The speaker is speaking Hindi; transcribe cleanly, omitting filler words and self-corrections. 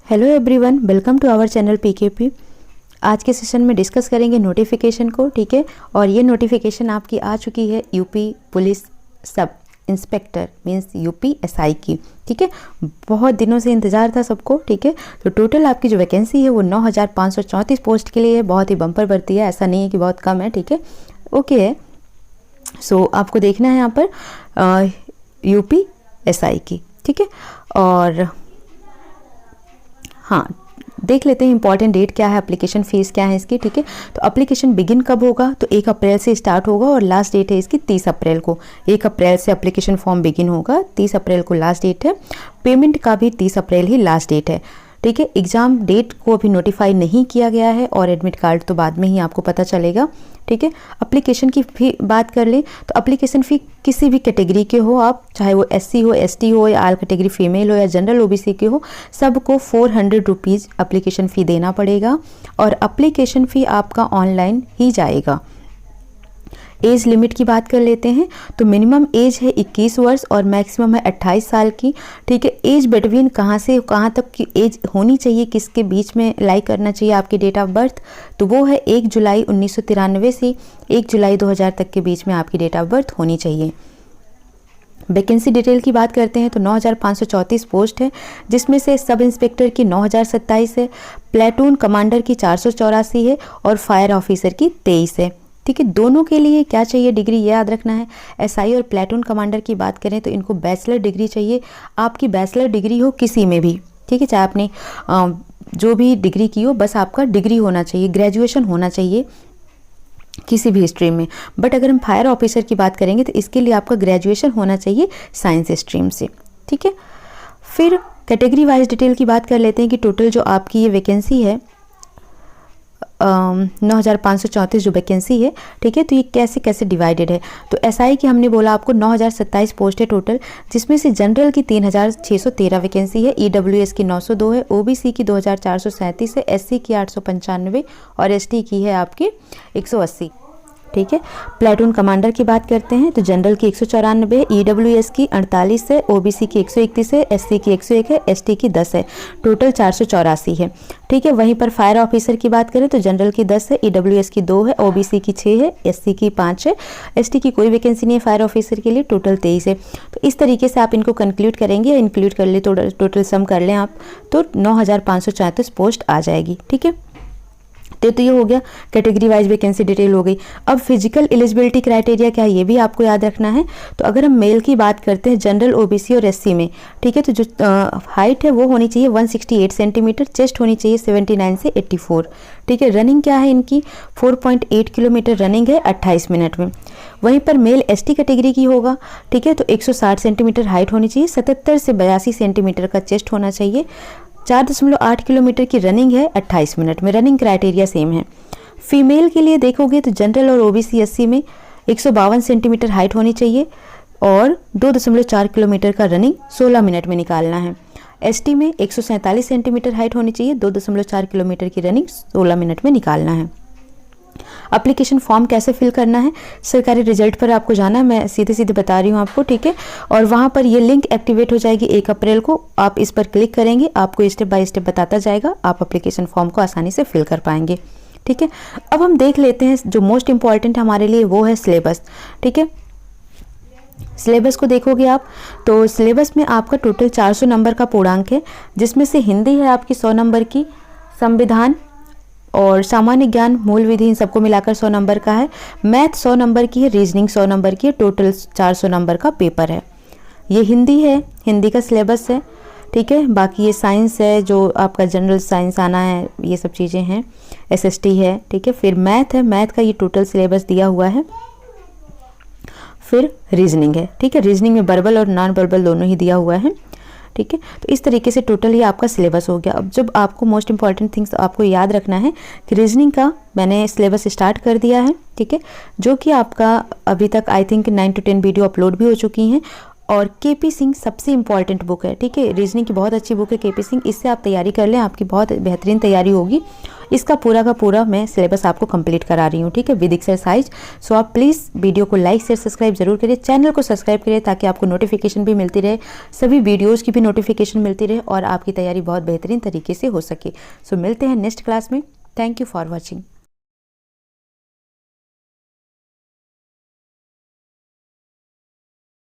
Hello everyone, welcome to our channel PKP. आज के सेशन में डिस्कस करेंगे नोटिफिकेशन को, ठीक है। और ये नोटिफिकेशन आपकी आ चुकी है UP police sub inspector means UP SI की, ठीक है। बहुत दिनों से इंतज़ार था सबको, ठीक है। तो टोटल आपकी जो वैकेंसी है वो 9534 पोस्ट के लिए है। बहुत ही बम्पर भर्ती है, ऐसा नहीं है कि बहुत कम है, ठीक है, ओके है। सो आपको देखना है यहाँ पर यूपी एसआई की, ठीक है। और हाँ, देख लेते हैं इंपॉर्टेंट डेट क्या है, एप्लीकेशन फीस क्या है इसकी, ठीक है। तो एप्लीकेशन बिगिन कब होगा, तो 1 अप्रैल से स्टार्ट होगा और लास्ट डेट है इसकी 30 अप्रैल को। 1 अप्रैल से एप्लीकेशन फॉर्म बिगिन होगा, 30 अप्रैल को लास्ट डेट है। पेमेंट का भी 30 अप्रैल ही लास्ट डेट है, ठीक है। एग्ज़ाम डेट को अभी नोटिफाई नहीं किया गया है और एडमिट कार्ड तो बाद में ही आपको पता चलेगा, ठीक है। एप्लीकेशन की फी बात कर ले तो एप्लीकेशन फ़ी किसी भी कैटेगरी के हो आप, चाहे वो एससी हो, एसटी हो या आल कैटेगरी फीमेल हो या जनरल ओबीसी के हो, सबको 400 रुपीज़ एप्लीकेशन फ़ी देना पड़ेगा और एप्लीकेशन फ़ी आपका ऑनलाइन ही जाएगा। एज लिमिट की बात कर लेते हैं तो मिनिमम एज है 21 वर्ष और मैक्सिमम है 28 साल की, ठीक है। एज बिटवीन कहाँ से कहाँ तक की एज होनी चाहिए, किसके बीच में लाई करना चाहिए आपकी डेट ऑफ बर्थ, तो वो है 1 जुलाई 1993 से 1 जुलाई 2000 तक के बीच में आपकी डेट ऑफ बर्थ होनी चाहिए। वैकेंसी डिटेल की बात करते हैं तो 9534 पोस्ट है, जिसमें से सब इंस्पेक्टर की 9027 है, प्लेटून कमांडर की 484 है और फायर ऑफिसर की 23 है, ठीक है। दोनों के लिए क्या चाहिए, डिग्री ये याद रखना है। एसआई और प्लेटून कमांडर की बात करें तो इनको बैचलर डिग्री चाहिए। आपकी बैचलर डिग्री हो किसी में भी, ठीक है, चाहे आपने जो भी डिग्री की हो, बस आपका डिग्री होना चाहिए, ग्रेजुएशन होना चाहिए किसी भी स्ट्रीम में। बट अगर हम फायर ऑफिसर की बात करेंगे तो इसके लिए आपका ग्रेजुएशन होना चाहिए साइंस स्ट्रीम से, ठीक है। फिर कैटेगरी वाइज डिटेल की बात कर लेते हैं कि टोटल जो आपकी ये वैकेंसी है 9534 जो वैकेंसी है, ठीक है, तो ये कैसे कैसे डिवाइडेड है। तो एसआई की हमने बोला आपको 9027 पोस्ट है टोटल, जिसमें से जनरल की 3613 वैकेंसी है, ईडब्ल्यूएस की 902 है, ओबीसी की 2437 है, एससी की 895 और एसटी की है आपकी 180, ठीक है। प्लेटून कमांडर की बात करते हैं तो जनरल की 194, ईडब्ल्यूएस की 48 है, ओबीसी की 131 है, एससी की 101 है, एसटी की 10 है, टोटल 484 है, ठीक है। वहीं पर फायर ऑफिसर की बात करें तो जनरल की 10 है, ईडब्ल्यूएस की 2 है, ओबीसी की 6 है, एससी की 5 है, एसटी की कोई वैकेंसी नहीं है फायर ऑफिसर के लिए, टोटल 23 है। तो इस तरीके से आप इनको कंक्लूड करेंगे, इंक्लूड कर ले तो टोटल सम कर लें आप तो 9534 पोस्ट आ जाएगी, ठीक है। तो ये हो गया कैटेगरी वाइज वैकेंसी डिटेल हो गई। अब फिजिकल एलिजिबिलिटी क्राइटेरिया क्या है ये भी आपको याद रखना है। तो अगर हम मेल की बात करते हैं जनरल ओबीसी और एससी में, ठीक है, तो जो हाइट है वो होनी चाहिए 168 सेंटीमीटर, चेस्ट होनी चाहिए 79 से 84, ठीक है। रनिंग क्या है इनकी 4.8 किलोमीटर रनिंग है 28 मिनट में। वहीं पर मेल एसटी कैटेगरी की होगा, ठीक है, तो 160 सेंटीमीटर हाइट होनी चाहिए, 77 से 82 सेंटीमीटर का चेस्ट होना चाहिए, 4.8 किलोमीटर की रनिंग है 28 मिनट में। रनिंग क्राइटेरिया सेम है। फीमेल के लिए देखोगे तो जनरल और ओबीसी एससी में 152 सेंटीमीटर हाइट होनी चाहिए और 2.4 किलोमीटर का रनिंग 16 मिनट में निकालना है। एसटी में 147 सेंटीमीटर हाइट होनी चाहिए, 2.4 किलोमीटर की रनिंग 16 मिनट में निकालना है। एप्लीकेशन फॉर्म कैसे फिल करना है, सरकारी रिजल्ट पर आपको जाना है, मैं सीधे सीधे बता रही हूँ आपको, ठीक है। और वहाँ पर ये लिंक एक्टिवेट हो जाएगी 1 अप्रैल को, आप इस पर क्लिक करेंगे, आपको स्टेप बाय स्टेप बताता जाएगा, आप एप्लीकेशन फॉर्म को आसानी से फिल कर पाएंगे, ठीक है। अब हम देख लेते हैं जो मोस्ट इंपॉर्टेंट हमारे लिए वो है सिलेबस, ठीक है। सिलेबस को देखोगे आप तो सिलेबस में आपका टोटल 400 नंबर का पूर्णांक है, जिसमें से हिंदी है आपकी 100 नंबर की, संविधान और सामान्य ज्ञान मूल विधि इन सबको मिलाकर 100 नंबर का है, मैथ 100 नंबर की है, रीजनिंग 100 नंबर की है, टोटल 400 नंबर का पेपर है। ये हिंदी है, हिंदी का सिलेबस है, ठीक है। बाकी ये साइंस है, जो आपका जनरल साइंस आना है, ये सब चीज़ें हैं, एसएसटी है, ठीक है। फिर मैथ है, मैथ का ये टोटल सिलेबस दिया हुआ है। फिर रीजनिंग है, ठीक है, रीजनिंग में वर्बल और नॉन वर्बल दोनों ही दिया हुआ है, ठीक है। तो इस तरीके से टोटल ये आपका सिलेबस हो गया। अब जब आपको मोस्ट इंपॉर्टेंट थिंग्स आपको याद रखना है कि रीजनिंग का मैंने सिलेबस स्टार्ट कर दिया है, ठीक है, जो कि आपका अभी तक I think 9 to 10 video upload भी हो चुकी हैं और केपी सिंह सबसे इंपॉर्टेंट बुक है, ठीक है। रीजनिंग की बहुत अच्छी बुक है केपी सिंह, इससे आप तैयारी कर लें, आपकी बहुत बेहतरीन तैयारी होगी। इसका पूरा का पूरा मैं सिलेबस आपको कंप्लीट करा रही हूँ, ठीक है, विद एक्सरसाइज। सो आप प्लीज़ वीडियो को लाइक शेयर सब्सक्राइब जरूर करिए, चैनल को सब्सक्राइब करिए ताकि आपको नोटिफिकेशन भी मिलती रहे, सभी वीडियोज़ की भी नोटिफिकेशन मिलती रहे और आपकी तैयारी बहुत बेहतरीन तरीके से हो सके। सो मिलते हैं नेक्स्ट क्लास में। Thank you for watching.